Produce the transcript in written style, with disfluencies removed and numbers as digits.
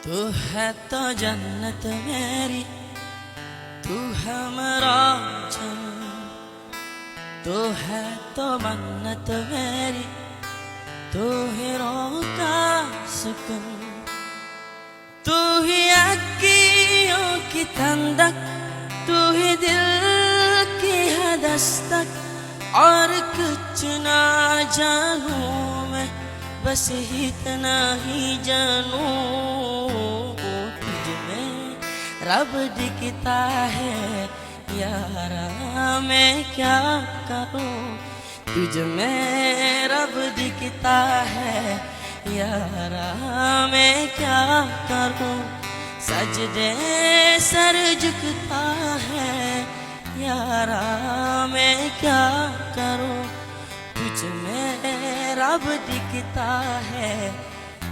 तू है तो जन्नत मेरी, तू है मेरा जान। तू है तो मन्नत मेरी, तू ही रोका सुकून। तू ही अखियों की ठंडक, तू ही दिल की है दस्तक। और कुछ ना जानूं मैं, बस इतना ही जानूं, तुझमें रब दिखता है यारा, मैं क्या करूं। तुझमें रब दिखता है यारा, मैं क्या करूं। सजदे सर झुकता है यारा, मैं क्या करूं। तुझमें रब दिखता है